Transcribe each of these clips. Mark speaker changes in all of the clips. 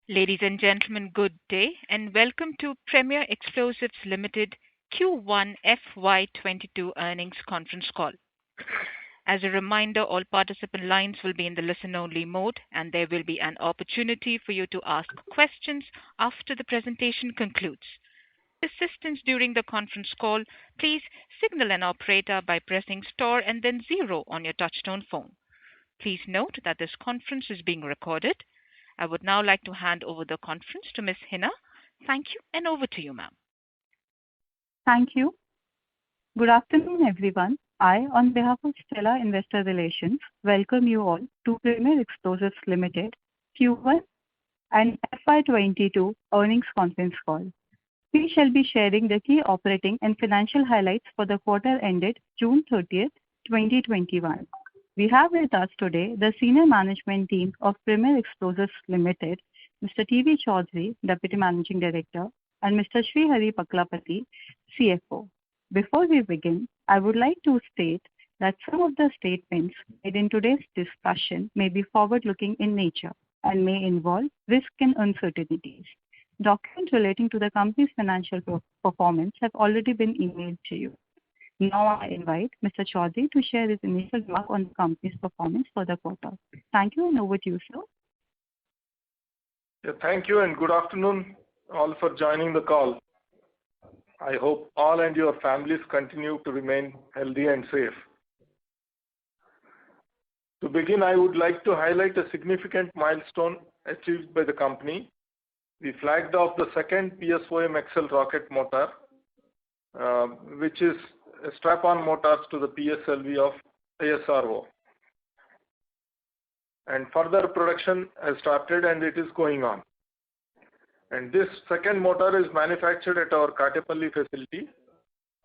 Speaker 1: Ladies and gentlemen, good day and welcome to Premier Explosives Limited Q1 FY22 earnings conference call. As a reminder, all participant lines will be in the listen-only mode, and there will be an opportunity for you to ask questions after the presentation concludes. For assistance during the conference call, please signal an operator by pressing star and then zero on your touchtone phone. Please note that this conference is being recorded. I would now like to hand over the conference to Ms. Hina. Thank you, and over to you, ma'am.
Speaker 2: Thank you. Good afternoon, everyone. I, on behalf of Stella Investor Relations, welcome you all to Premier Explosives Limited Q1 and FY22 earnings conference call. We shall be sharing the key operating and financial highlights for the quarter ended June 30th, 2021. We have with us today the senior management team of Premier Explosives Limited, Mr. T.V. Chaudhary, Deputy Managing Director, and Mr. Srihari Paklapati, CFO. Before we begin, I would like to state that some of the statements made in today's discussion may be forward-looking in nature and may involve risk and uncertainties. Documents relating to the company's financial performance have already been emailed to you. Now I invite Mr. Chaudhary to share his initial remark on the company's performance for the quarter. Thank you, and over to you, sir.
Speaker 3: Thank you and good afternoon all for joining the call. I hope all and your families continue to remain healthy and safe. To begin, I would like to highlight a significant milestone achieved by the company. We flagged off the second PSOM XL rocket motor, which is strap-on motors to the PSLV of ASRO. And further production has started and it is going on. And this second motor is manufactured at our Katepalli facility,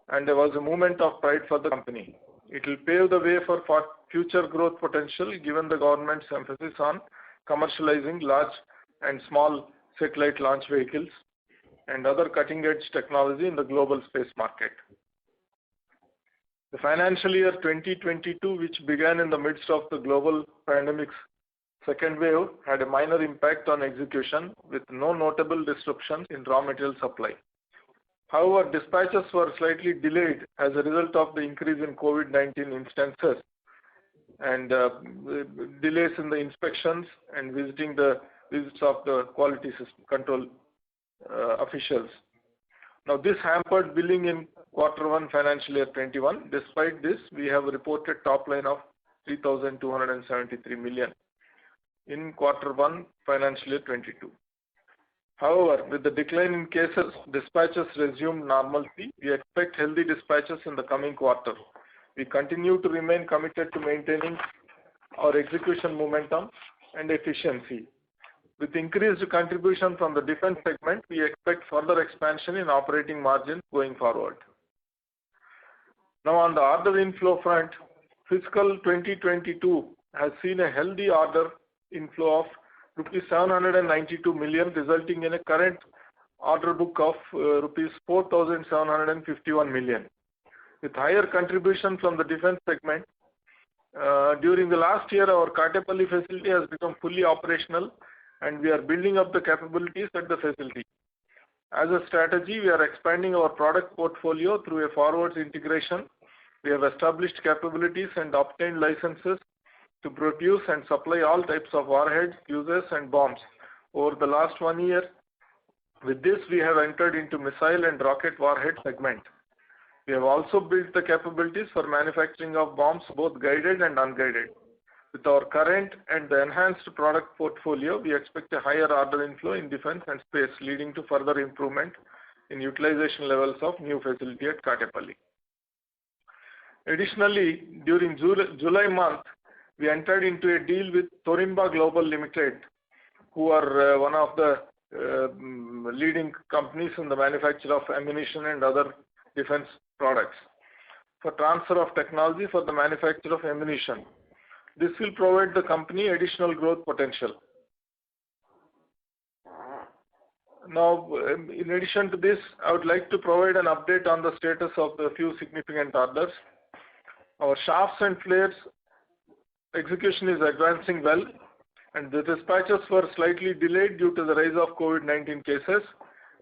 Speaker 3: and there was a moment of pride for the company. It will pave the way for future growth potential given the government's emphasis on commercializing large and small satellite launch vehicles and other cutting-edge technology in the global space market. The financial year 2022, which began in the midst of the global pandemic's second wave, had a minor impact on execution with no notable disruptions in raw material supply. However, dispatches were slightly delayed as a result of the increase in COVID-19 instances and delays in the inspections and visits of the quality system control officials. Now, this hampered billing in Q1 financial year 21. Despite this, we have reported top line of 3,273 million in Q1 financial year 22. However, with the decline in cases, dispatches resumed normalcy. We expect healthy dispatches in the coming quarter. We continue to remain committed to maintaining our execution momentum and efficiency. With increased contribution from the defense segment, we expect further expansion in operating margins going forward. Now, on the order inflow front, fiscal 2022 has seen a healthy order inflow of rupees 792 million, resulting in a current order book of rupees 4,751 million. With higher contribution from the defense segment, during the last year, our Katepalli facility has become fully operational and we are building up the capabilities at the facility. As a strategy, we are expanding our product portfolio through a forwards integration. We have established capabilities and obtained licenses to produce and supply all types of warheads, fuses and bombs over the last 1 year. With this, we have entered into missile and rocket warhead segment. We have also built the capabilities for manufacturing of bombs, both guided and unguided. With our current and the enhanced product portfolio, we expect a higher order inflow in defense and space, leading to further improvement in utilization levels of new facility at Katepalli. Additionally, during July month, we entered into a deal with Torimba Global Limited, who are one of the leading companies in the manufacture of ammunition and other defense products, for transfer of technology for the manufacture of ammunition. This will provide the company additional growth potential. Now, in addition to this, I would like to provide an update on the status of the few significant orders. Our shafts and flares execution is advancing well. and the dispatches were slightly delayed due to the rise of COVID-19 cases,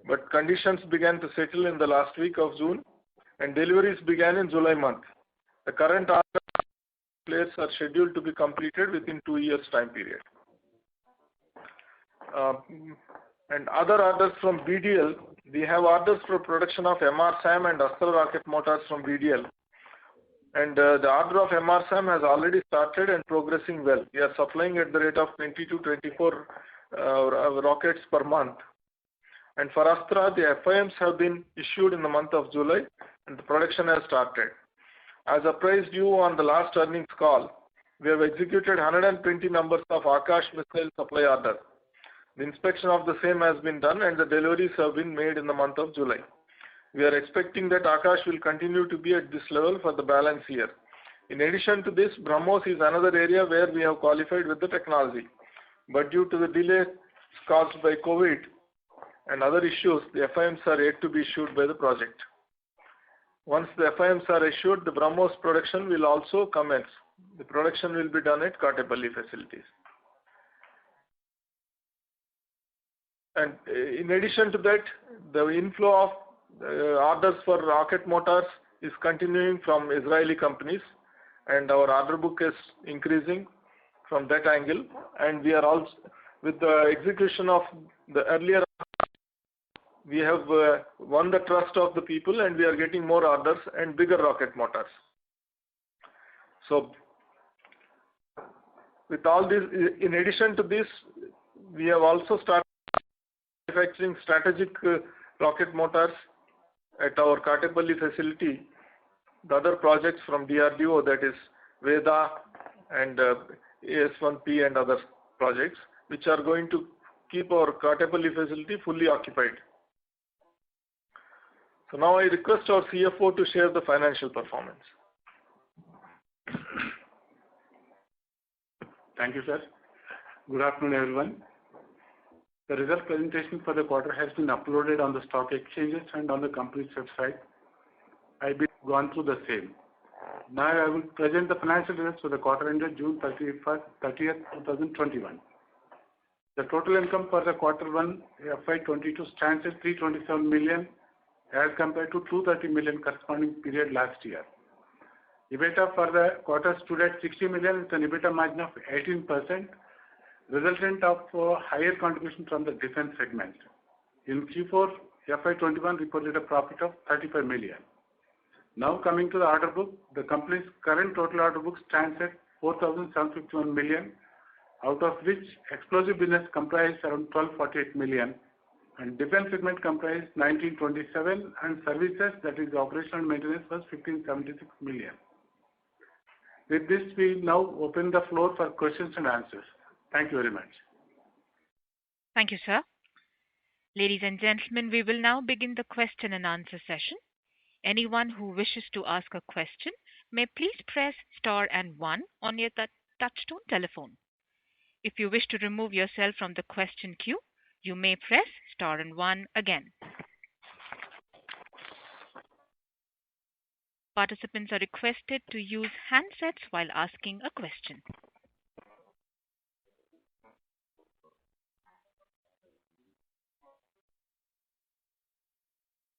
Speaker 3: but conditions began to settle in the last week of June, and deliveries began in July month. The current players are scheduled to be completed within 2 years time period. And other orders from BDL, we have orders for production of MR-SAM and Astral rocket motors from BDL. And the order of MR-SAM has already started and progressing well. We are supplying at the rate of 20 to 24 rockets per month. And for Astra, the FIMs have been issued in the month of July, and the production has started. As apprised you on the last earnings call, we have executed 120 numbers of Akash missile supply order. The inspection of the same has been done, and the deliveries have been made in the month of July. We are expecting that Akash will continue to be at this level for the balance year. In addition to this, BrahMos is another area where we have qualified with the technology. But due to the delay caused by COVID and other issues, the FIMs are yet to be issued by the project. Once the FIMs are issued, the BrahMos production will also commence. The production will be done at Katepalli facilities. And in addition to that, the inflow of orders for rocket motors is continuing from Israeli companies, and our order book is increasing from that angle. And we are also, with the execution of the earlier, we have won the trust of the people, and we are getting more orders and bigger rocket motors. So with all this, in addition to this, we have also started manufacturing strategic rocket motors at our Katepalli facility. The other projects from DRDO, that is Veda and AS1P and other projects, which are going to keep our Katepalli facility fully occupied. So now I request our CFO to share the financial performance.
Speaker 4: Thank you, sir. Good afternoon, everyone. The result presentation for the quarter has been uploaded on the stock exchanges and on the company's website. I've been gone through the same. Now I will present the financial results for the quarter ended June 30th, 2021. The total income for the quarter 1 FY22 stands at 327 million as compared to 230 million corresponding period last year. EBITDA for the quarter stood at 60 million with an EBITDA margin of 18%, resultant of higher contribution from the defense segment. In Q4, FY21 reported a profit of 35 million. Now coming to the order book, the company's current total order book stands at 4,751 million, out of which explosive business comprised around 1248 million, and defense segment comprised 1927, and services, that is operational maintenance, was 1576 million. With this, we now open the floor for questions and answers. Thank you very much.
Speaker 1: Thank you, sir. Ladies and gentlemen, we will now begin the question and answer session. Anyone who wishes to ask a question may please press star and 1 on your touchtone telephone. If you wish to remove yourself from the question queue, you may press star and 1 again. Participants are requested to use handsets while asking a question.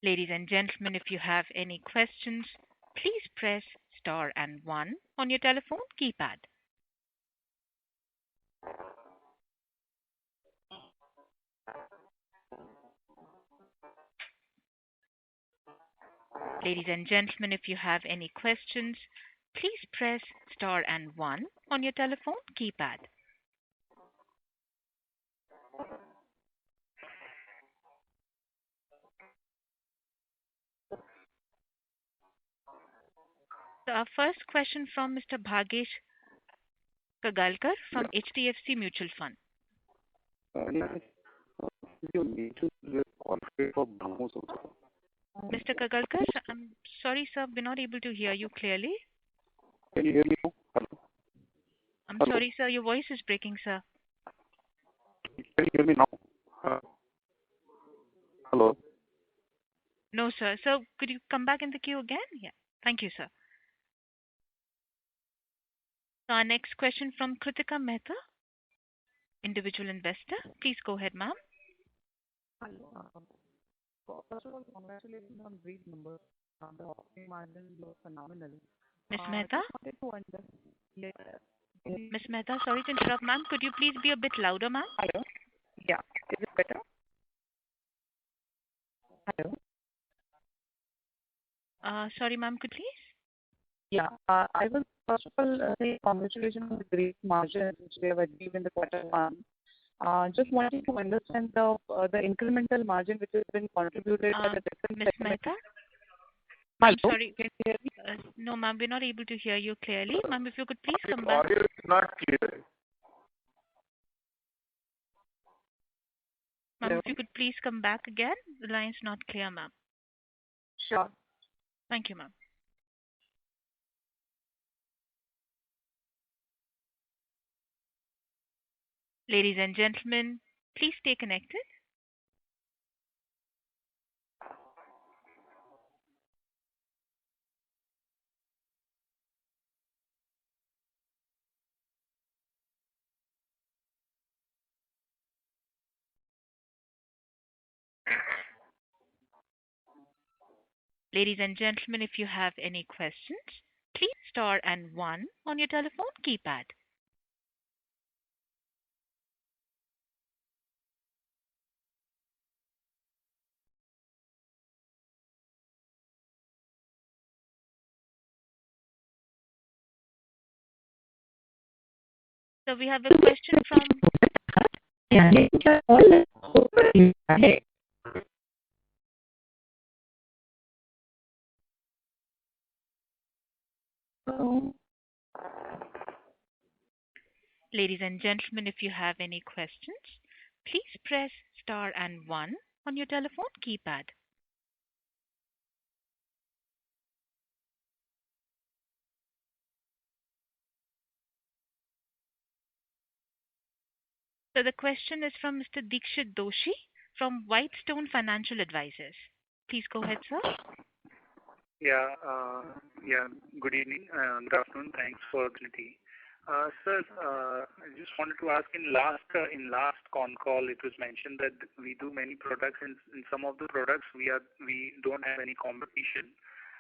Speaker 1: Ladies and gentlemen, if you have any questions, please press star and 1 on your telephone keypad. Ladies and gentlemen, if you have any questions, please press star and 1 on your telephone keypad. So our first question from Mr. Bhagesh Kagalkar from HDFC Mutual Fund. Mr. Kagalkar, I'm sorry, sir, we're not able to hear you clearly.
Speaker 5: Can you hear me now? Hello?
Speaker 1: I'm
Speaker 5: Hello?
Speaker 1: sorry, sir, your voice is breaking, sir.
Speaker 5: Can you hear me now? Hello?
Speaker 1: No, sir. So could you come back in the queue again? Yeah. Thank you, sir. So our next question from Kritika Mehta. individual investor. Please go ahead, ma'am.
Speaker 6: Hello. First of all, congratulations on great numbers. The operating margins look phenomenal.
Speaker 1: Ms. Mehta?
Speaker 6: Just wanted to understand.
Speaker 1: Ms. Mehta, sorry to interrupt, ma'am. Could you please be a bit louder, ma'am?
Speaker 6: Hello. Yeah. Is it better? Hello.
Speaker 1: Sorry, ma'am. Could please?
Speaker 6: Yeah. I was first of all saying congratulations on the great margins which we have achieved in the quarter one. Just wanted to understand the incremental margin which has been contributed by the different
Speaker 1: Ms.
Speaker 6: segments.
Speaker 1: Mehta?
Speaker 6: Hello.
Speaker 1: I'm sorry.
Speaker 6: Can you hear me?
Speaker 1: No, ma'am, we're not able to hear you clearly. Ma'am, if you could please come
Speaker 3: Your
Speaker 1: back.
Speaker 3: audio is not clear.
Speaker 1: Ma'am, if you could please come back again. The line's not clear, ma'am.
Speaker 6: Sure.
Speaker 1: Thank you, ma'am. Ladies and gentlemen, please stay connected. Ladies and gentlemen, if you have any questions, please star and one on your telephone keypad. So we have a question from Ladies and gentlemen, if you have any questions, please press star and one on your telephone keypad. So the question is from Mr. Dikshit Doshi from Whitestone Financial Advisors. Please go ahead, sir.
Speaker 7: Yeah. Good evening. Good afternoon. Thanks for the opportunity. Sir, I just wanted to ask in last con call, it was mentioned that we do many products. In some of the products, we don't have any competition,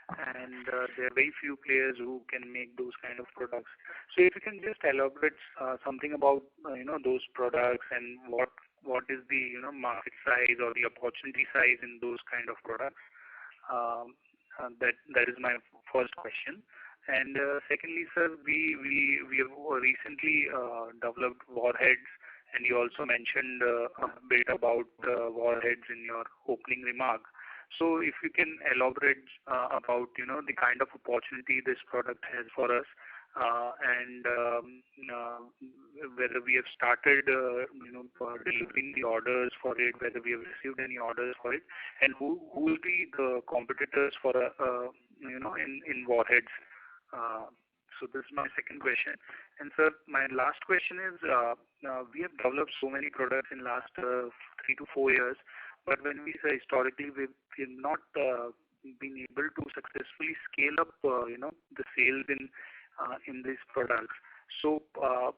Speaker 7: and there are very few players who can make those kind of products. So if you can just elaborate something about those products and what is the market size or the opportunity size in those kind of products. That is my first question. And secondly, sir, we have recently developed warheads, and you also mentioned a bit about warheads in your opening remark. So if you can elaborate about the kind of opportunity this product has for us, and whether we have started delivering the orders for it, whether we have received any orders for it, and who will be the competitors for in warheads. So this is my second question. And sir, my last question is, we have developed so many products in last 3 to 4 years, but when we say historically, we've not been able to successfully scale up, the sales in these products. So are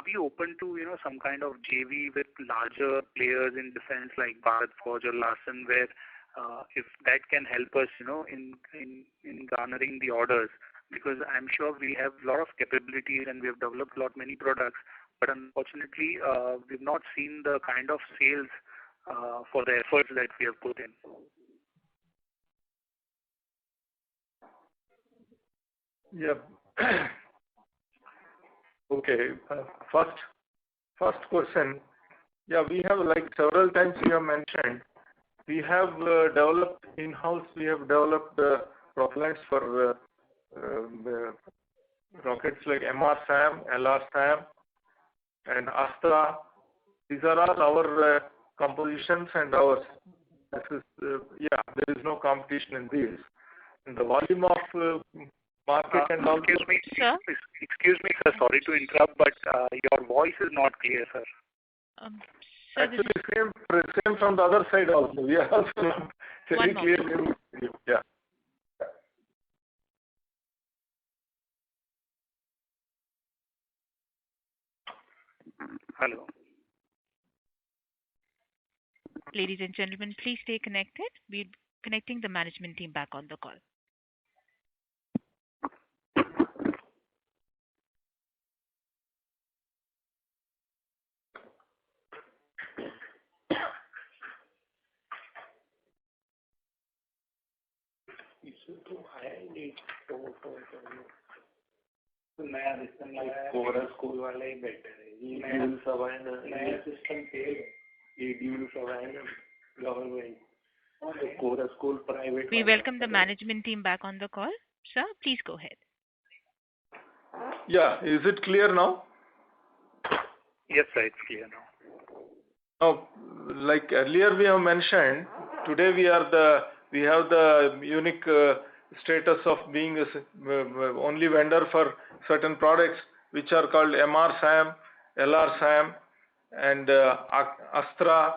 Speaker 7: we open to some kind of JV with larger players in defense like Bharat Forge or Larsen, where if that can help us, in garnering the orders? Because I'm sure we have a lot of capabilities and we have developed many products, but unfortunately, we've not seen the kind of sales for the efforts that we have put in.
Speaker 3: Yeah. Okay. First question. Yeah, we have, like several times you have mentioned, we have developed in-house. We have developed propellants for rockets like MR-SAM, LR-SAM, and Astra. These are all our compositions and ours. There is no competition in these. In the volume of market and all.
Speaker 7: Excuse me, sir. Sorry to interrupt, but your voice is not clear, sir.
Speaker 3: Actually, same from the other side also. We are also not very clear. Yeah.
Speaker 7: Hello.
Speaker 1: Ladies and gentlemen, please stay connected. We're connecting the management team back on the call.
Speaker 7: नया system coarse school वाला ही better है ये dual सब है ना नया system fail ये dual सब है ना गवर्नमेंट तो कोरस school private
Speaker 1: We welcome the management team back on the call. Sir, please go ahead.
Speaker 3: Yeah, is it clear now?
Speaker 7: Yes, sir, it's clear now.
Speaker 3: Now, like earlier we have mentioned, today we have the unique status of being only vendor for certain products which are called MR-SAM, LR-SAM, and Astra.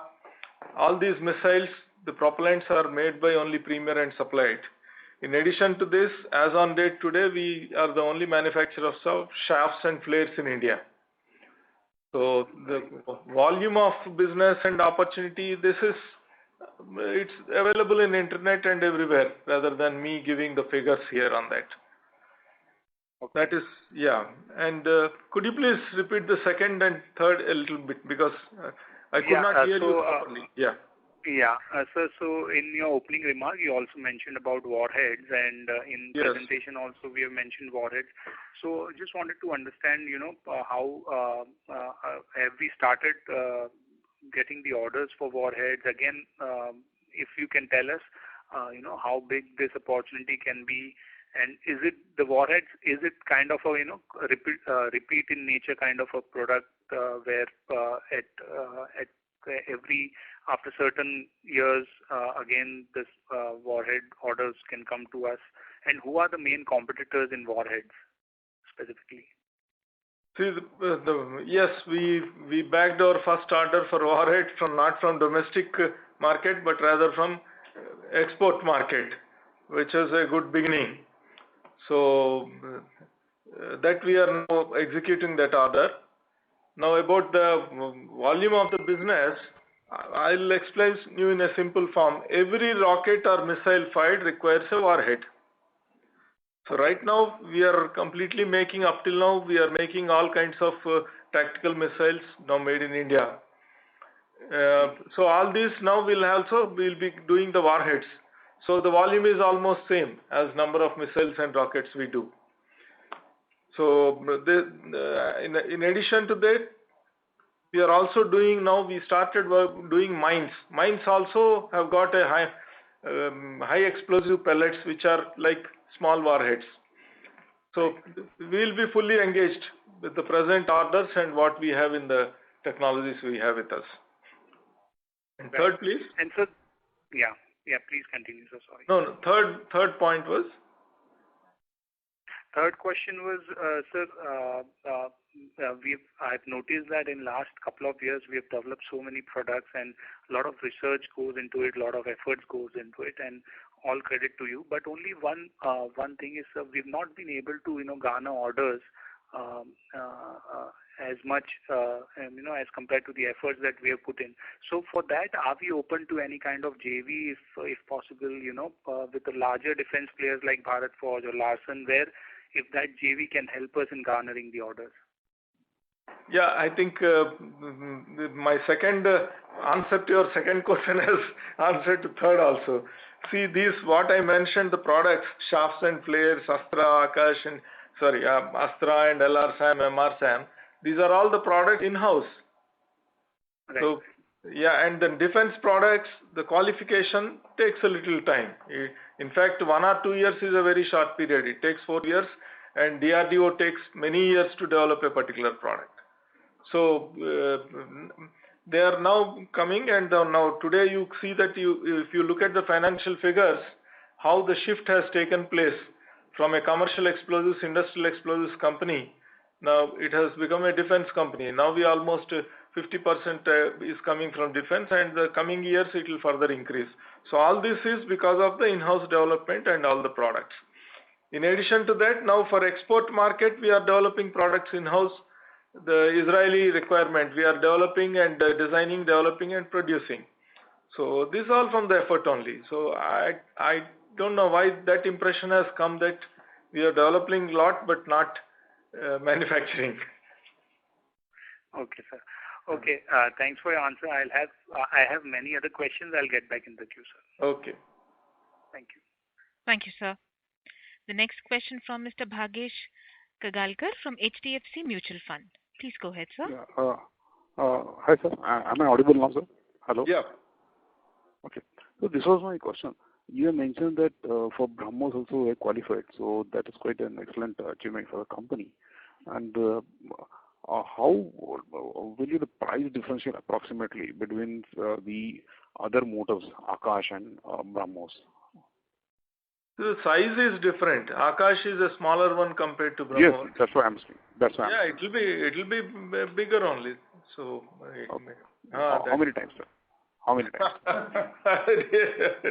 Speaker 3: All these missiles, the propellants are made by only Premier and supplied. In addition to this, as on date today, we are the only manufacturer of shafts and flares in India. So the volume of business and opportunity, it's available in internet and everywhere, rather than me giving the figures here on that. Okay. That is, yeah. And could you please repeat the second and third a little bit, because I could not hear you properly. Yeah.
Speaker 7: Yeah, sir. So in your opening remark, you also mentioned about warheads, and in presentation also we have mentioned warheads. So just wanted to understand, how have we started getting the orders for warheads again? If you can tell us, how big this opportunity can be, and is it the warheads? Is it kind of a repeat in nature kind of a product where at every after certain years again this warhead orders can come to us, and who are the main competitors in warheads specifically?
Speaker 3: See, yes, we bagged our first order for warhead not from domestic market, but rather from export market, which is a good beginning. So that we are now executing that order. Now about the volume of the business, I'll explain you in a simple form. Every rocket or missile fired requires a warhead. So right now we are completely making, up till now we are making all kinds of tactical missiles now made in India. So all these now we'll be doing the warheads. So the volume is almost same as number of missiles and rockets we do. So in addition to that, we are also doing now. We started doing mines. Mines also have got a high explosive pellets, which are like small warheads. So we will be fully engaged with the present orders and what we have in the technologies we have with us. And third, please.
Speaker 7: And so, yeah, please continue. So sorry.
Speaker 3: No. Third point was.
Speaker 7: Third question was, sir, I've noticed that in last couple of years we have developed so many products, and a lot of research goes into it, a lot of efforts goes into it, and all credit to you. But only one thing is, we've not been able to garner orders as much as compared to the efforts that we have put in. So for that, are we open to any kind of JV if possible, with the larger defense players like Bharat Forge or Larsen, where if that JV can help us in garnering the orders?
Speaker 3: Yeah, I think my second answer to your second question has answered to third also. See, these what I mentioned, the products, shafts and flares, Astra and LR-SAM, MR-SAM, these are all the products in-house. Right. So, yeah, and the defense products, the qualification takes a little time. In fact, 1 or 2 years is a very short period. It takes 4 years, and DRDO takes many years to develop a particular product. So they are now coming, and now today you see that if you look at the financial figures, how the shift has taken place from a commercial explosives, industrial explosives company. Now it has become a defense company. Now we almost 50% is coming from defense, and the coming years it will further increase. So all this is because of the in-house development and all the products. In addition to that, now for export market, we are developing products in-house. The Israeli requirement, we are developing and designing, developing and producing. So this is all from the effort only. So I don't know why that impression has come that we are developing a lot but not manufacturing.
Speaker 7: Okay, sir. Okay, thanks for your answer. I have many other questions. I'll get back in the queue, sir.
Speaker 3: Okay.
Speaker 7: Thank you.
Speaker 1: Thank you, sir. The next question from Mr. Bhagesh Kagalkar from HDFC Mutual Fund. Please go ahead, sir.
Speaker 5: Yeah. Hi, sir. Am I audible now, sir? Hello?
Speaker 3: Yeah.
Speaker 5: Okay. So this was my question. You have mentioned that for BrahMos also we are qualified, so that is quite an excellent achievement for the company. And how will the price differential approximately between the other motors, Akash and BrahMos?
Speaker 3: The size is different. Akash is a smaller one compared to BrahMos.
Speaker 5: Yes, that's what I'm saying.
Speaker 3: It will be bigger only. So
Speaker 5: okay. How many times, sir? How many times?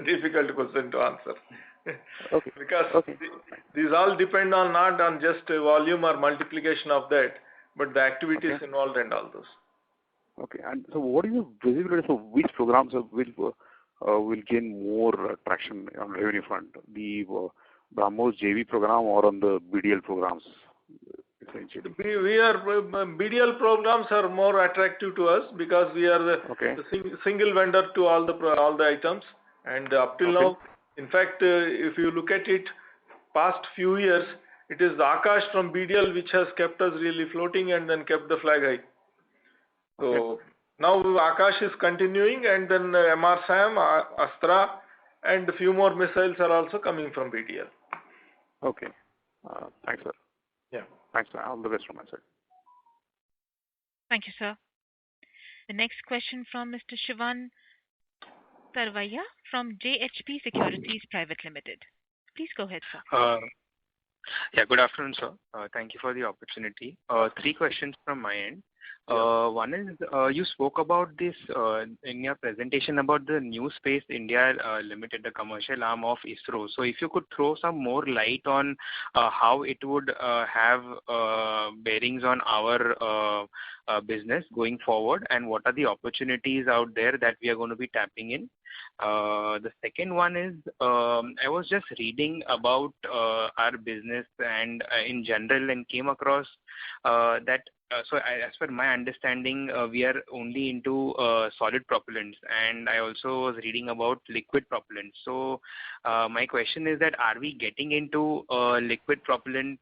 Speaker 3: Difficult question to answer.
Speaker 5: Okay.
Speaker 3: Because these all depend on not on just volume or multiplication of that, but the activities involved and all those.
Speaker 5: Okay. And so what is the visibility of which programs will gain more traction on revenue front? The BrahMos JV program or on the BDL programs? Essentially.
Speaker 3: BDL programs are more attractive to us because we are the single vendor to all the items, and up till now, in fact, if you look at it, past few years, it is the Akash from BDL which has kept us really floating and then kept the flag high. So now Akash is continuing, and then MR SAM, Astra, and a few more missiles are also coming from BDL.
Speaker 5: Okay. Thanks, sir.
Speaker 3: Yeah.
Speaker 5: Thanks, sir. All the best from my side.
Speaker 1: Thank you, sir. The next question from Mr. Shivan Tarvaya from JHP Securities Private Limited. Please go ahead, sir.
Speaker 8: Yeah, good afternoon, sir. Thank you for the opportunity. 3 questions from my end. One is, you spoke about this in your presentation about the New Space India Limited, the commercial arm of ISRO. So if you could throw some more light on how it would have bearings on our business going forward, and what are the opportunities out there that we are going to be tapping in. The second one is, I was just reading about our business and in general, and came across that as per my understanding, we are only into solid propellants, and I also was reading about liquid propellants. So my question is that, are we getting into liquid propellants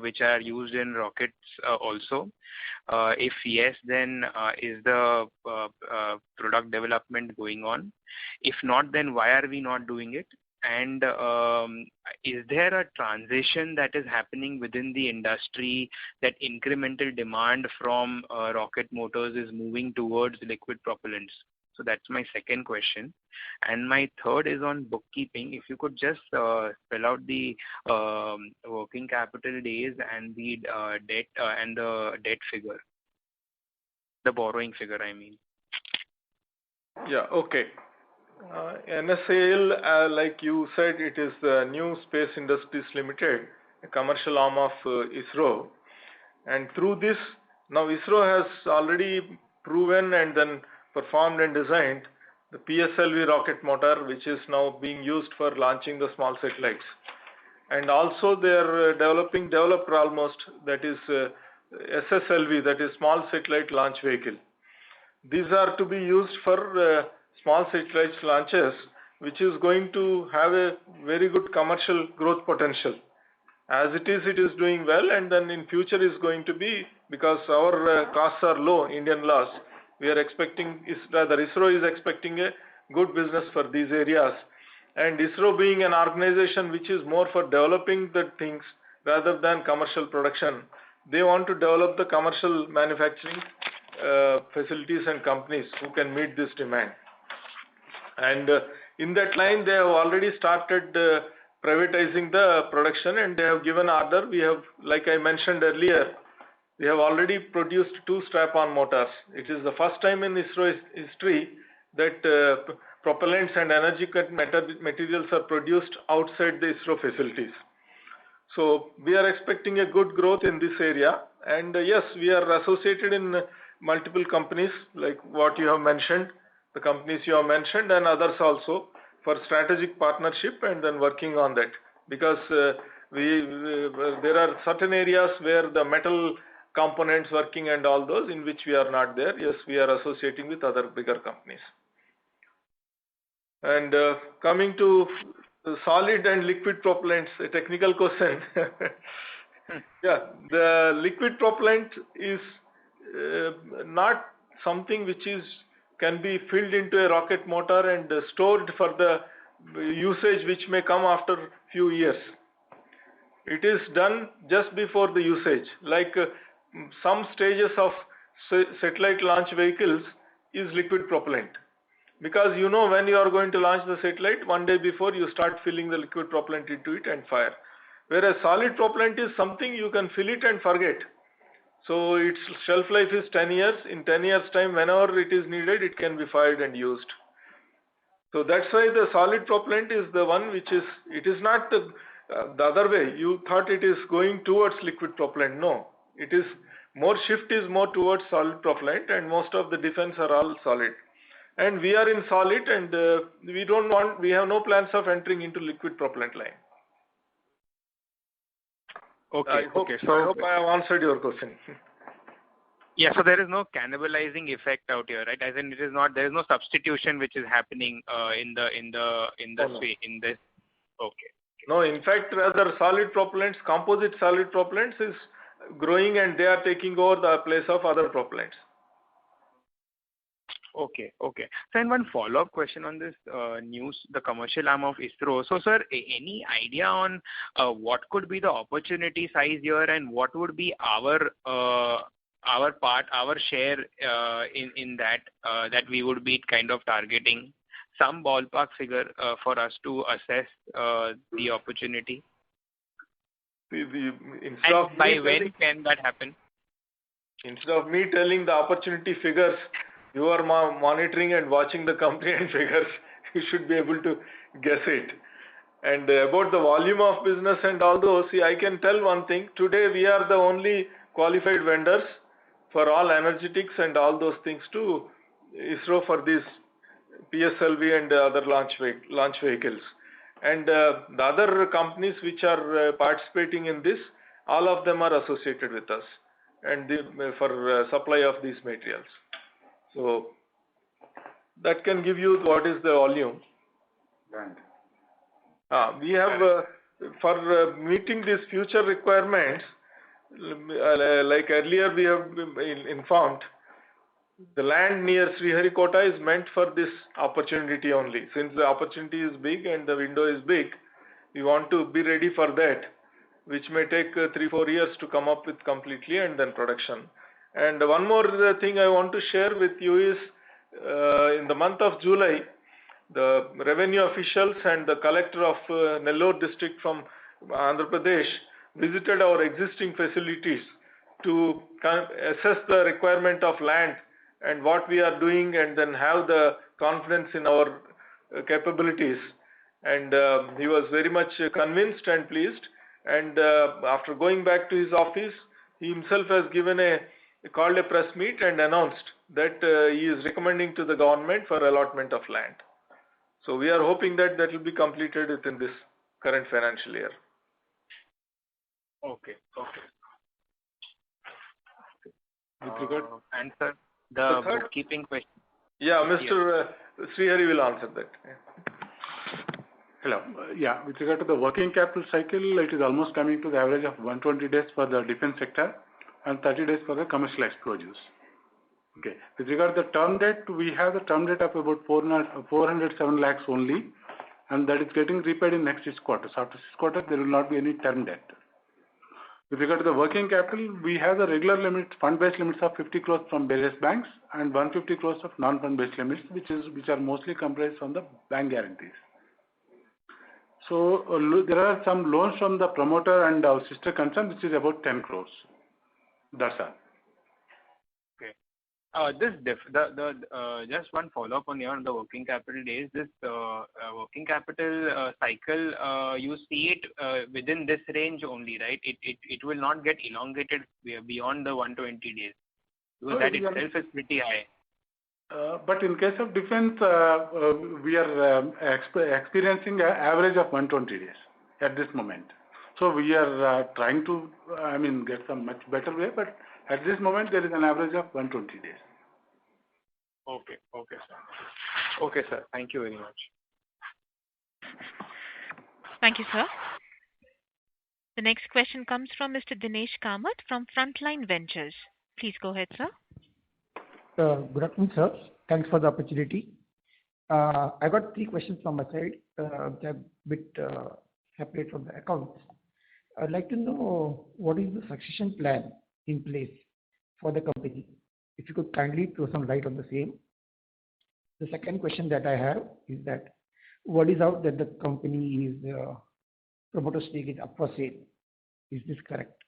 Speaker 8: which are used in rockets also? If yes, then is the product development going on? If not, then why are we not doing it? And is there a transition that is happening within the industry, that incremental demand from rocket motors is moving towards liquid propellants? So that's my second question. And my third is on bookkeeping. If you could just spell out the working capital days and the debt figure, the borrowing figure, I mean.
Speaker 3: Yeah, okay. NSAL, like you said, it is the New Space Industries Limited, a commercial arm of ISRO. And through this, now ISRO has already proven and then performed and designed the PSLV rocket motor, which is now being used for launching the small satellites. And also they are developed almost, that is SSLV, that is Small Satellite Launch Vehicle. These are to be used for small satellite launches, which is going to have a very good commercial growth potential. As it is doing well, and then in future is going to be, because our costs are low, Indian laws, we are expecting, ISRO is expecting a good business for these areas. And ISRO being an organization which is more for developing the things rather than commercial production, they want to develop the commercial manufacturing facilities and companies who can meet this demand. And in that line, they have already started privatizing the production, and they have given order. We have, like I mentioned earlier, we have already produced 2 strap-on motors. It is the first time in ISRO history that propellants and energy materials are produced outside the ISRO facilities. So we are expecting a good growth in this area, and yes, we are associated in multiple companies like what you have mentioned, the companies you have mentioned, and others also for strategic partnership and then working on that. Because there are certain areas where the metal components working and all those in which we are not there. Yes, we are associating with other bigger companies. And coming to solid and liquid propellants, a technical question. Yeah, the liquid propellant is not something which can be filled into a rocket motor and stored for the usage which may come after few years. It is done just before the usage, like some stages of satellite launch vehicles is liquid propellant. Because you know when you are going to launch the satellite, one day before you start filling the liquid propellant into it and fire. Whereas solid propellant is something you can fill it and forget. So its shelf life is 10 years. In 10 years time, whenever it is needed, it can be fired and used. So that's why the solid propellant is the one which is, it is not the other way. You thought it is going towards liquid propellant. No, it is more shift is more towards solid propellant, and most of the defense are all solid. And we are in solid, and we have no plans of entering into liquid propellant line.
Speaker 8: Okay.
Speaker 3: I hope I have answered your question.
Speaker 8: Yeah, so there is no cannibalizing effect out here, right? As in, there is no substitution which is happening in this. Okay.
Speaker 3: No, in fact, rather solid propellants, composite solid propellants is growing, and they are taking over the place of other propellants.
Speaker 8: Okay. So, and one follow-up question on this news, the commercial arm of ISRO. So, sir, any idea on what could be the opportunity size here, and what would be our share in that we would be kind of targeting? Some ballpark figure for us to assess the opportunity. And by when can that happen?
Speaker 3: Instead of me telling the opportunity figures, you are monitoring and watching the company and figures. You should be able to guess it. And about the volume of business and all those, see, I can tell one thing. Today we are the only qualified vendors for all energetics and all those things to ISRO for these PSLV and other launch vehicles. And the other companies which are participating in this, all of them are associated with us, and for supply of these materials. So that can give you what is the volume. Right. We have for meeting these future requirements, like earlier we have informed, the land near Sriharikota is meant for this opportunity only. Since the opportunity is big and the window is big, we want to be ready for that, which may take 3-4 years to come up with completely, and then production. And one more thing I want to share with you is, in the month of July, the revenue officials and the collector of Nellore district from Andhra Pradesh visited our existing facilities to assess the requirement of land and what we are doing, and then have the confidence in our capabilities. And he was very much convinced and pleased. And after going back to his office, he himself has called a press meet and announced that he is recommending to the government for allotment of land. So we are hoping that will be completed within this current financial year.
Speaker 8: Okay.
Speaker 4: With regard
Speaker 8: and sir, the bookkeeping question.
Speaker 3: Yeah, Mr. Srihari will answer that.
Speaker 4: Hello. Yeah, with regard to the working capital cycle, it is almost coming to the average of 120 days for the defense sector and 30 days for the commercial explosives. Okay. With regard to the term debt, we have the term debt of about 407 lakhs only, and that is getting repaid in next 6 quarters. After 6 quarters, there will not be any term debt. With regard to the working capital, we have the regular limit, fund-based limits of 50 crores from various banks and 150 crores of non-fund-based limits, which are mostly comprised from the bank guarantees. So there are some loans from the promoter and our sister concern, which is about 10 crores. That's all.
Speaker 8: Just one follow-up on the working capital days. This working capital cycle, you see it within this range only, right? It will not get elongated beyond the 120 days. Because that itself is pretty high.
Speaker 4: But in case of defense, we are experiencing an average of 120 days at this moment. So we are trying to, get some much better way, but at this moment there is an average of 120 days.
Speaker 8: Okay, sir. Okay, sir. Thank you very much.
Speaker 1: Thank you, sir. The next question comes from Mr. Dinesh Kamath from Frontline Ventures. Please go ahead, sir.
Speaker 9: Good afternoon, sir. Thanks for the opportunity. I got 3 questions from my side. They're a bit separate from the accounts. I'd like to know what is the succession plan in place for the company. If you could kindly throw some light on the same. The second question that I have is that what is out that the company is promoter stake is up for sale. Is this correct?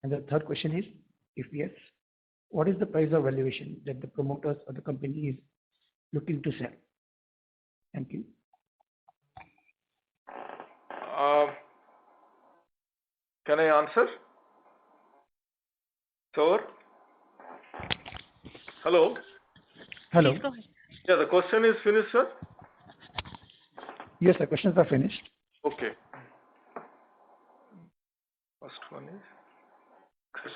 Speaker 9: And the third question is, if yes, what is the price of valuation that the promoters or the company is looking to sell? Thank you.
Speaker 3: Can I answer? Sir? Hello?
Speaker 9: Hello.
Speaker 1: Please go ahead.
Speaker 3: Yeah, the question is finished, sir?
Speaker 9: Yes, the questions are finished.
Speaker 3: Okay. First one is?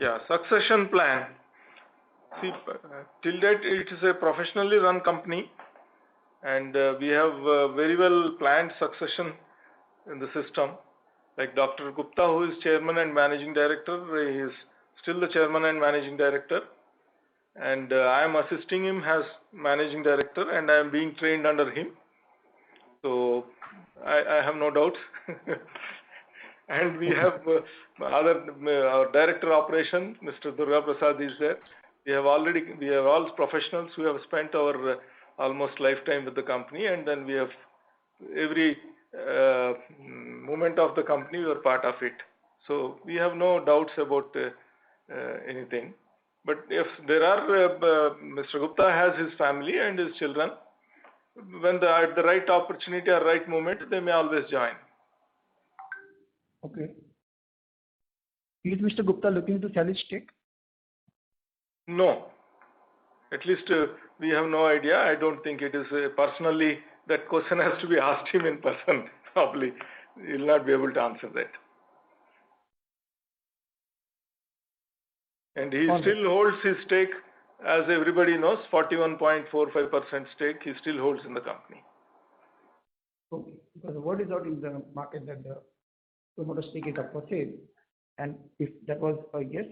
Speaker 3: Yeah, succession plan. See, till date it is a professionally run company, and we have very well planned succession in the system. Like Dr. Gupta, who is chairman and managing director, he is still the chairman and managing director, and I am assisting him as managing director, and I am being trained under him. So I have no doubt. And we have our director of operation, Mr. Durga Prasad, is there. We have all professionals who have spent our almost lifetime with the company, and then we have every moment of the company, we are part of it. So we have no doubts about anything. But if there are, Mr. Gupta has his family and his children. When at the right opportunity or right moment, they may always join.
Speaker 9: Okay. Is Mr. Gupta looking to sell his stake?
Speaker 3: No. At least we have no idea. I don't think it is personally, that question has to be asked him in person. Probably he will not be able to answer that. And he still holds his stake, as everybody knows, 41.45% stake he still holds in the company.
Speaker 9: Okay. Because the word is out in the market that the promoter stake is up for sale. And if that was a yes,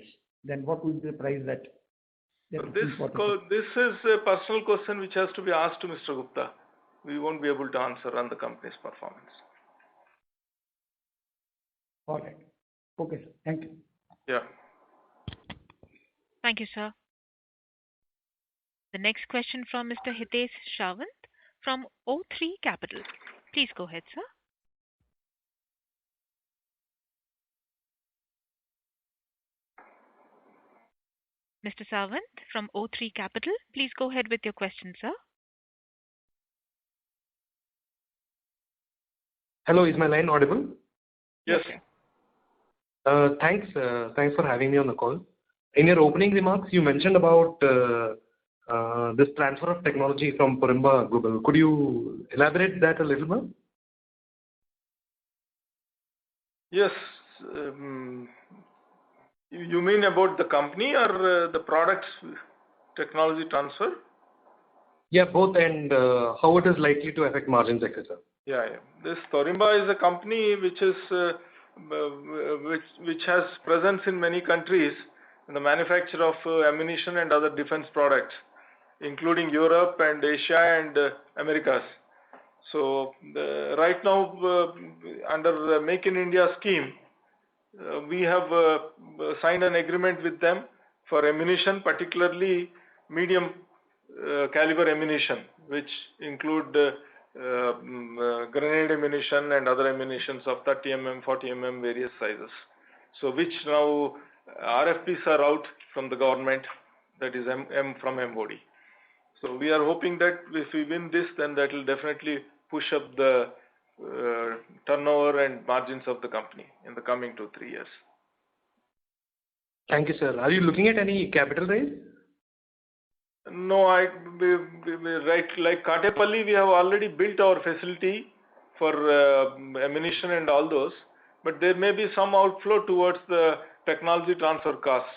Speaker 9: then what would be the price that
Speaker 3: This is a personal question which has to be asked to Mr. Gupta. We won't be able to answer on the company's performance.
Speaker 9: All right. Okay, sir. Thank you.
Speaker 3: Yeah.
Speaker 1: Thank you, sir. The next question from Mr. Hitesh Shawant from O3 Capital. Please go ahead, sir. Mr. Sawant from O3 Capital, please go ahead with your question, sir.
Speaker 10: Hello, is my line audible?
Speaker 3: Yes.
Speaker 10: Thanks for having me on the call. In your opening remarks, you mentioned about this transfer of technology from Porimba Global. Could you elaborate that a little more?
Speaker 3: Yes. You mean about the company or the products technology transfer?
Speaker 10: Yeah, both, and how it is likely to affect margins, etc.
Speaker 3: Yeah. This Porimba is a company which is which has presence in many countries in the manufacture of ammunition and other defense products, including Europe and Asia and Americas. So right now, under the Make in India scheme, we have signed an agreement with them for ammunition, particularly medium caliber ammunition, which include grenade ammunition and other ammunitions of 30 mm, 40 mm, various sizes. So which now RFPs are out from the government, that is from MOD. So we are hoping that if we win this, then that will definitely push up the turnover and margins of the company in the coming 2-3 years.
Speaker 10: Thank you, sir. Are you looking at any capital raise?
Speaker 3: No, right, like Katepalli, we have already built our facility for ammunition and all those, but there may be some outflow towards the technology transfer costs.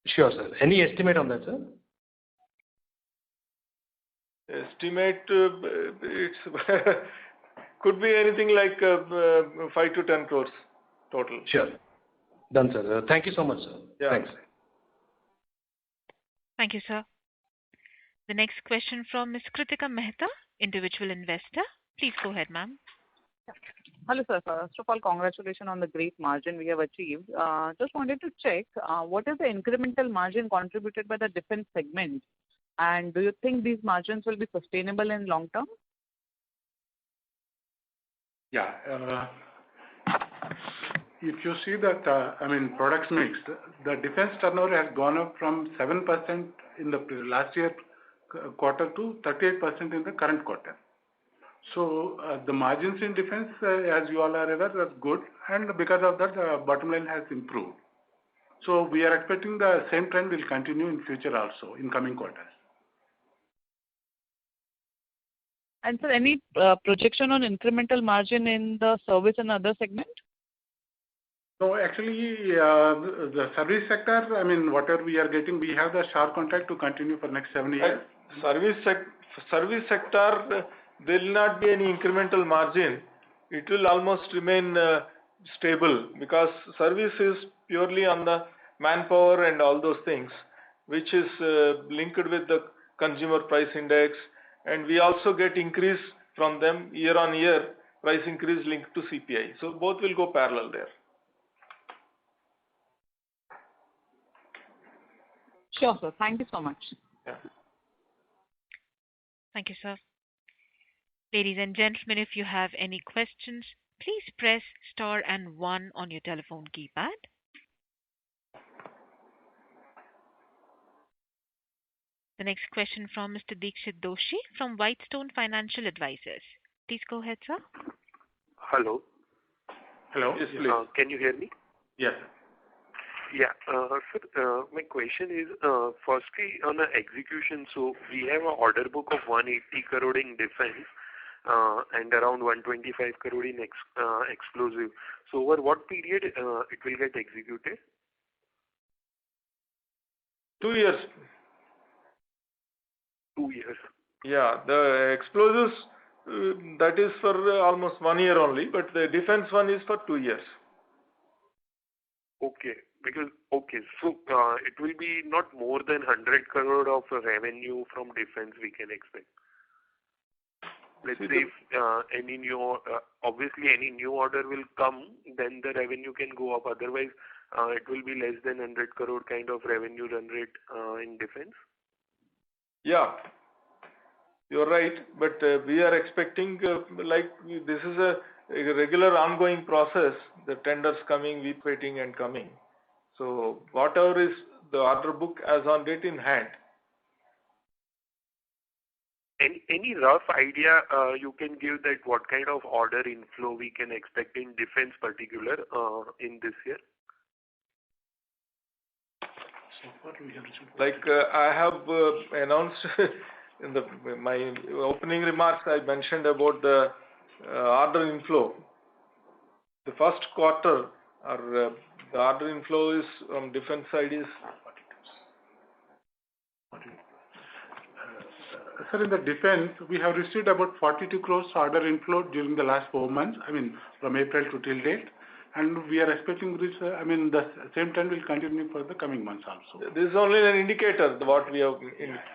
Speaker 10: Sure, sir. Any estimate on that, sir?
Speaker 3: Estimate, it's could be anything like 5 to 10 crores total.
Speaker 10: Sure. Done, sir. Thank you so much, sir.
Speaker 3: Yeah.
Speaker 10: Thanks.
Speaker 1: Thank you, sir. The next question from Ms. Kritika Mehta, individual investor. Please go ahead, ma'am.
Speaker 6: Hello, sir. First of all, congratulations on the great margin we have achieved. Just wanted to check, what is the incremental margin contributed by the defense segment? And do you think these margins will be sustainable in long term?
Speaker 4: Yeah. If you see that, products mix, the defense turnover has gone up from 7% in the last year quarter to 38% in the current quarter. So the margins in defense, as you all are aware, are good, and because of that, the bottom line has improved. So we are expecting the same trend will continue in future also, in coming quarters.
Speaker 6: And sir, any projection on incremental margin in the service and other segment?
Speaker 4: So actually, the service sector, whatever we are getting, we have the SHAR contract to continue for next 7 years.
Speaker 3: Service sector, there will not be any incremental margin. It will almost remain stable, because service is purely on the manpower and all those things, which is linked with the consumer price index, and we also get increase from them year on year, price increase linked to CPI. So both will go parallel there.
Speaker 6: Sure, sir. Thank you so much.
Speaker 3: Yeah.
Speaker 1: Thank you, sir. Ladies and gentlemen, if you have any questions, please press star and 1 on your telephone keypad. The next question from Mr. Dikshit Doshi from Whitestone Financial Advisors. Please go ahead, sir.
Speaker 7: Hello.
Speaker 4: Hello.
Speaker 3: Yes, please.
Speaker 7: Can you hear me?
Speaker 4: Yes.
Speaker 7: Yeah. Sir, my question is, firstly, on the execution, so we have an order book of 180 crore in defense and around 125 crore in explosive. So over what period it will get executed?
Speaker 3: 2 years.
Speaker 7: 2 years.
Speaker 3: Yeah, the explosives, that is for almost 1 year only, but the defense one is for 2 years.
Speaker 7: Okay. So it will be not more than 100 crore of revenue from defense we can expect. Let's say if any new, obviously any new order will come, then the revenue can go up. Otherwise, it will be less than 100 crore kind of revenue run rate in defense.
Speaker 3: Yeah, you're right, but we are expecting this is a regular ongoing process. The tenders coming, we waiting and coming. So whatever is the order book as on date in hand.
Speaker 7: Any rough idea you can give that what kind of order inflow we can expect in defense particular in this year?
Speaker 3: Like I have announced in my opening remarks, I mentioned about the order inflow. The first quarter, the order inflow is on defense side is.
Speaker 4: Sir, in the defense, we have received about 42 crores order inflow during the last 4 months, from April to till date. And we are expecting this, the same trend will continue for the coming months also.
Speaker 3: This is only an indicator, what we have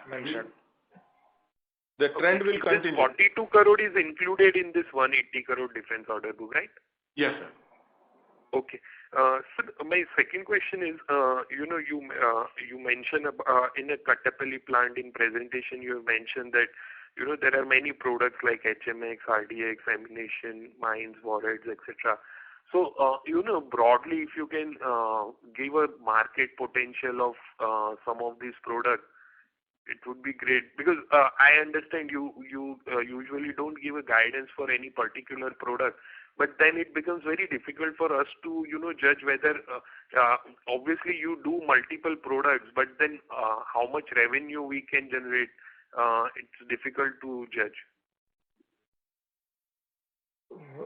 Speaker 3: mentioned. The trend will continue.
Speaker 7: 42 crore is included in this 180 crore defense order book, right?
Speaker 4: Yes, sir.
Speaker 7: Okay. Sir, my second question is, you mentioned in a Kattapalli plant in presentation, you have mentioned that, there are many products like HMX, RDX, ammunition, mines, warheads, etc. So, broadly, if you can give a market potential of some of these products, it would be great, because I understand you usually don't give a guidance for any particular product,
Speaker 11: but then it becomes very difficult for us to, judge whether, obviously you do multiple products, but then how much revenue we can generate, it's difficult to judge.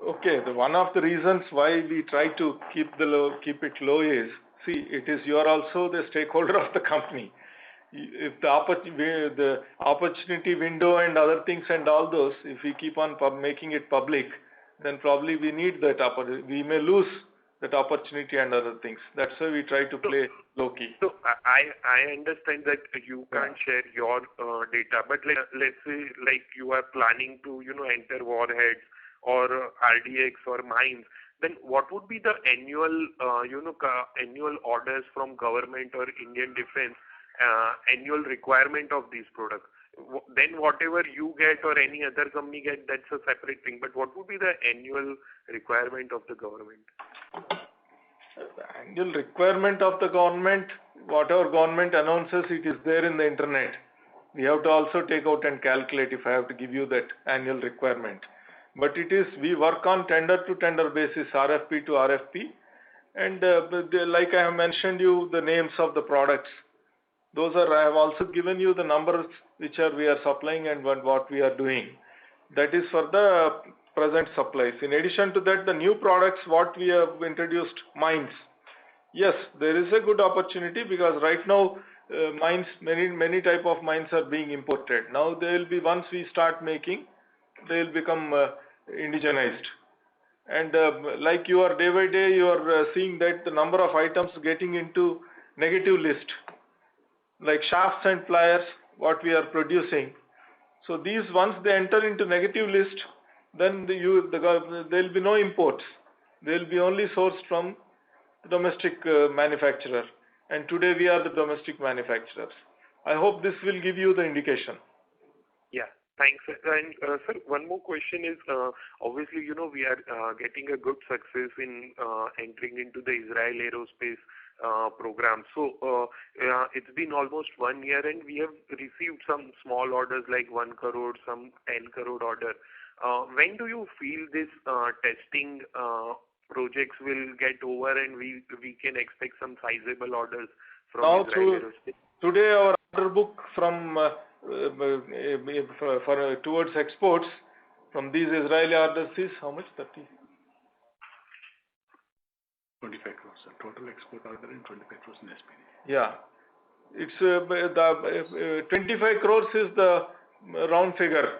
Speaker 3: Okay, one of the reasons why we try to keep it low is, see, it is you are also the stakeholder of the company. If the opportunity window and other things and all those, if we keep on making it public, then probably we need that opportunity. We may lose that opportunity and other things. That's why we try to play low key.
Speaker 11: So I understand that you can't share your data, but let's say like you are planning to enter warheads or RDX or mines. Then what would be the annual annual orders from government or Indian Defence, annual requirement of these products? Then whatever you get or any other company get, that's a separate thing. But what would be the annual requirement of the government?
Speaker 3: The annual requirement of the government, whatever government announces, it is there in the internet. We have to also take out and calculate if I have to give you that annual requirement. But it is, we work on tender to tender basis, RFP to RFP. And like I have mentioned you, the names of the products. Those are, I have also given you the numbers which we are supplying and what we are doing. That is for the present supplies. In addition to that, the new products what we have introduced, mines. Yes, there is a good opportunity because right now mines, many type of mines are being imported. Now they will be, once we start making, they will become indigenized. And like you are day by day, you are seeing that the number of items getting into negative list, like shafts and pliers, what we are producing. So these, once they enter into negative list, then there will be no imports. They will be only sourced from domestic manufacturer. And today we are the domestic manufacturers. I hope this will give you the indication.
Speaker 11: Yeah. Thanks. And sir, one more question is, obviously, we are getting a good success in entering into the Israel Aerospace program. So it's been almost 1 year and we have received some small orders like 1 crore, some 10 crore order. When do you feel this testing projects will get over and we can expect some sizable orders from
Speaker 3: now
Speaker 11: Israel Aerospace?
Speaker 3: Today our order book from towards exports from these Israeli orders is how much?
Speaker 4: 25 crores. Total export order in 25 crores in SPD.
Speaker 3: Yeah. It's the 25 crores is the round figure.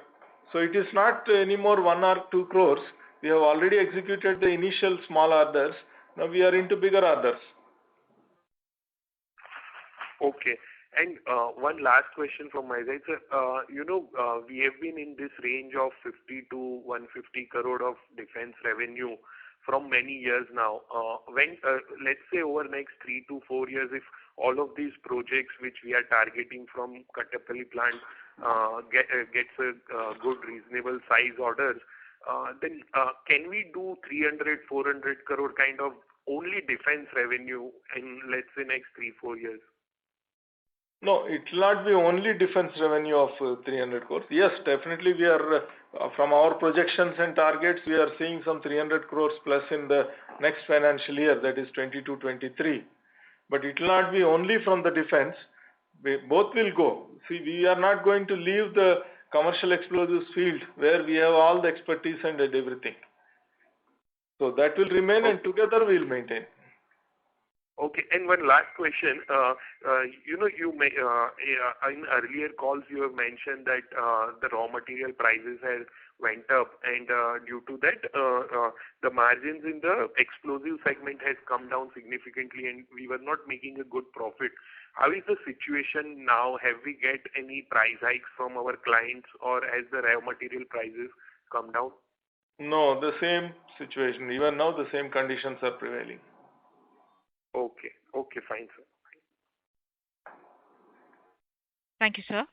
Speaker 3: So it is not anymore 1 or 2 crores. We have already executed the initial small orders. Now we are into bigger orders.
Speaker 11: Okay. And one last question from my side, sir. We have been in this range of 50 to 150 crore of defense revenue from many years now. When let's say over next 3 to 4 years, if all of these projects which we are targeting from Kattapalli plant gets a good reasonable size orders, then can we do 300, 400 crore kind of only defense revenue in, let's say, next 3-4 years?
Speaker 3: No, it will not be only defense revenue of 300 crores. Yes, definitely we are, from our projections and targets, we are seeing some 300 crores plus in the next financial year, that is 22-23. But it will not be only from the defense. Both will go. See, we are not going to leave the commercial explosives field where we have all the expertise and everything. So that will remain and together we will maintain.
Speaker 11: Okay. And one last question. You may in earlier calls you have mentioned that the raw material prices have went up, and due to that, the margins in the explosive segment has come down significantly, and we were not making a good profit. How is the situation now? Have we get any price hikes from our clients, or has the raw material prices come down?
Speaker 3: No, the same situation. Even now, the same conditions are prevailing.
Speaker 11: Okay. Okay, fine, sir.
Speaker 1: Thank you, sir.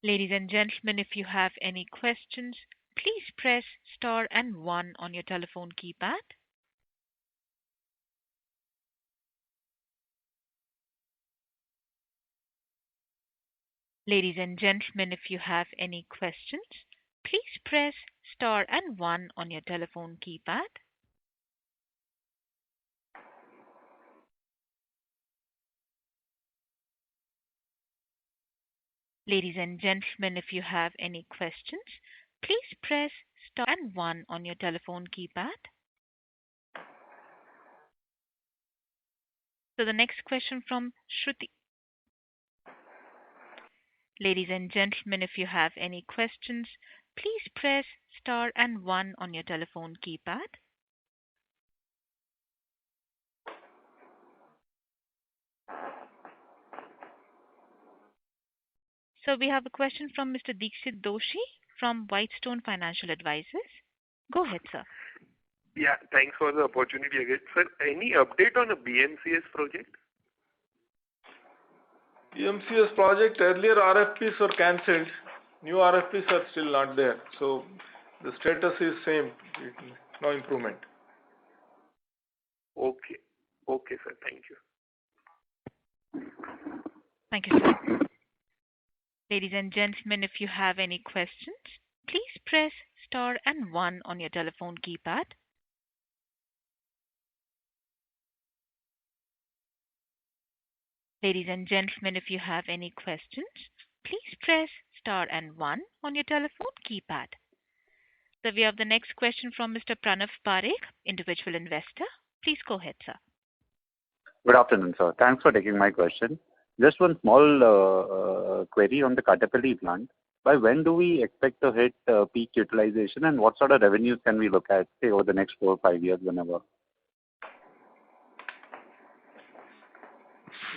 Speaker 1: Ladies and gentlemen, if you have any questions, please press star and 1 on your telephone keypad. Ladies and gentlemen, if you have any questions, please press star and one on your telephone keypad. Ladies and gentlemen, if you have any questions, please press star and one on your telephone keypad. So the next question from Shruti. Ladies and gentlemen, if you have any questions, please press star and one on your telephone keypad. So we have a question from Mr. Dixit Doshi from Whitestone Financial Advisors. Go ahead, sir.
Speaker 11: Yeah, thanks for the opportunity again. Sir, any update on the BMCS project?
Speaker 3: BMCS project, earlier RFPs were cancelled. New RFPs are still not there. So the status is same. No improvement.
Speaker 11: Okay. Okay, sir. Thank you.
Speaker 1: Thank you, sir. Ladies and gentlemen, if you have any questions, please press star and one on your telephone keypad. Ladies and gentlemen, if you have any questions, please press star and one on your telephone keypad. So we have the next question from Mr. Pranav Parekh, individual investor. Please go ahead, sir.
Speaker 12: Good afternoon, sir. Thanks for taking my question. Just one small query on the Kattupalli plant. By when do we expect to hit peak utilization, and what sort of revenues can we look at, say, over the next 4 or 5 years, whenever?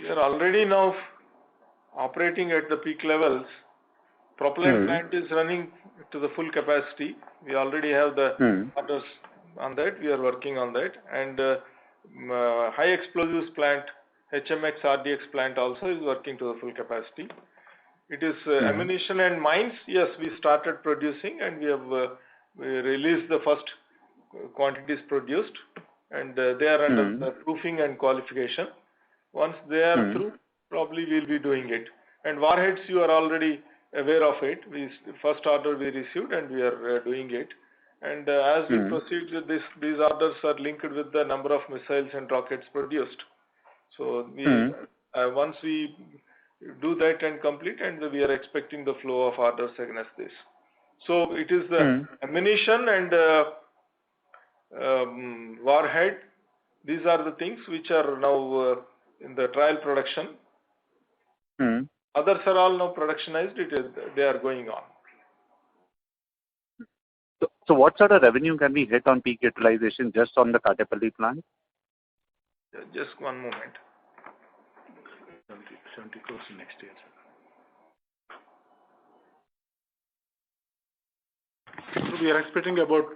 Speaker 3: We are already now operating at the peak levels. Propellant plant is running to the full capacity. We already have the orders on that. We are working on that. And high explosives plant, HMX RDX plant also is working to the full capacity. It is ammunition and mines. Yes, we started producing, and we have we released the first quantities produced, and they are under the proofing and qualification. Once they are through, probably we'll be doing it. And warheads, you are already aware of it. First order we received, and we are doing it. And as we proceed with this, these orders are linked with the number of missiles and rockets produced. So we once we do that and complete, and we are expecting the flow of orders against this. So it is the ammunition and warhead. These are the things which are now in the trial production. Others are all now productionized. They are going on.
Speaker 12: So what sort of revenue can we hit on peak utilization just on the Kattupalli plant?
Speaker 3: Just one moment.
Speaker 4: 70 crores next year. So we are expecting about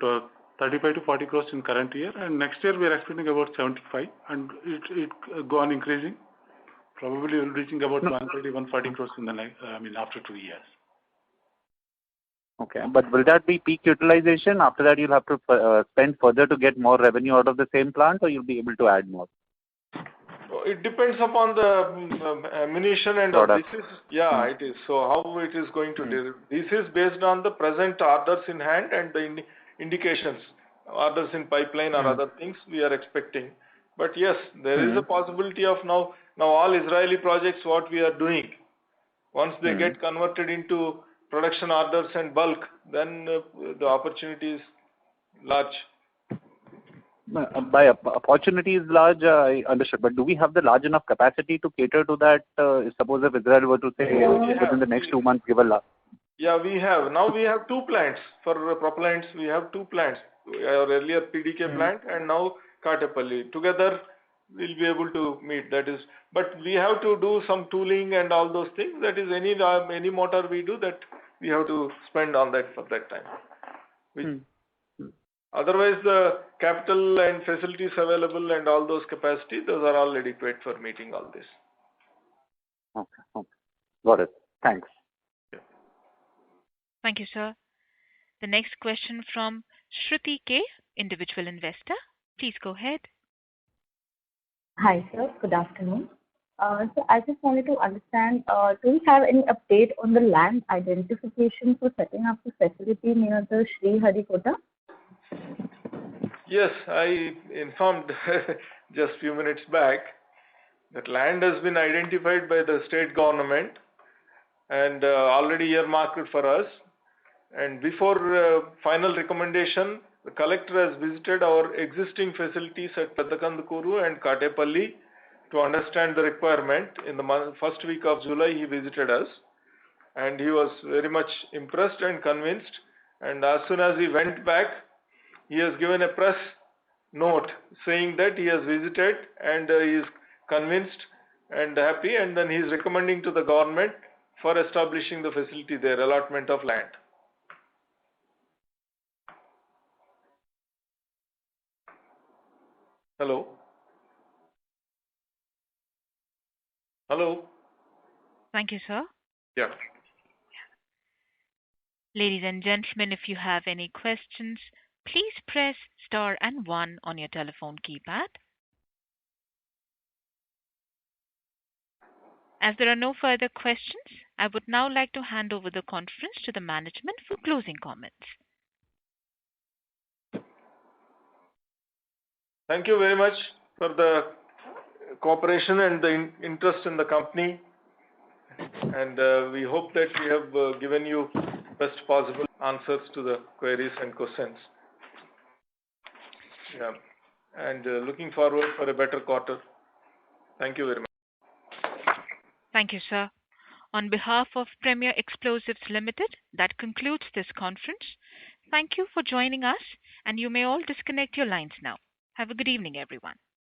Speaker 4: 35 to 40 crores in current year, and next year we are expecting about 75, and it go on increasing. Probably reaching about 130, 140 crores in the after 2 years.
Speaker 12: Okay, but will that be peak utilization? After that, you'll have to spend further to get more revenue out of the same plant, or you'll be able to add more?
Speaker 3: It depends upon the ammunition and this is it is. So how it is going to do? This is based on the present orders in hand and the indications, orders in pipeline or other things we are expecting. But yes, there is a possibility of now all Israeli projects what we are doing. Once they get converted into production orders and bulk, then the opportunity is large.
Speaker 12: By opportunity is large, I understood. But do we have the large enough capacity to cater to that? Suppose if Israel were to say within the next 2 months, give a lot.
Speaker 3: Yeah, we have. Now we have 2 plants for propellants. We have 2 plants. Our earlier PDK plant and now Kattupalli. Together, we'll be able to meet. That is, but we have to do some tooling and all those things. That is, any motor we do that, we have to spend on that for that time. Otherwise, the capital and facilities available and all those capacity, those are all adequate for meeting all this.
Speaker 12: Okay. Got it. Thanks.
Speaker 3: Yeah.
Speaker 1: Thank you, sir. The next question from Shruti K, individual investor. Please go ahead.
Speaker 13: Hi, sir. Good afternoon. So I just wanted to understand, do you have any update on the land identification for setting up the facility near the Sri Harikota?
Speaker 3: Yes, I informed just few minutes back that land has been identified by the state government and already earmarked for us. And before final recommendation, the collector has visited our existing facilities at Patakandukuru and Katepalli to understand the requirement. In the first week of July, he visited us and he was very much impressed and convinced. And as soon as he went back, he has given a press note saying that he has visited and he is convinced and happy, and then he is recommending to the government for establishing the facility there, allotment of land. Hello? Hello?
Speaker 1: Thank you, sir.
Speaker 3: Yeah.
Speaker 1: Ladies and gentlemen, if you have any questions, please press star and 1 on your telephone keypad. As there are no further questions, I would now like to hand over the conference to the management for closing comments.
Speaker 3: Thank you very much for the cooperation and the interest in the company. And we hope that we have given you best possible answers to the queries and questions. Yeah. And looking forward for a better quarter. Thank you very much.
Speaker 1: Thank you, sir. On behalf of Premier Explosives Limited, that concludes this conference. Thank you for joining us, and you may all disconnect your lines now. Have a good evening, everyone.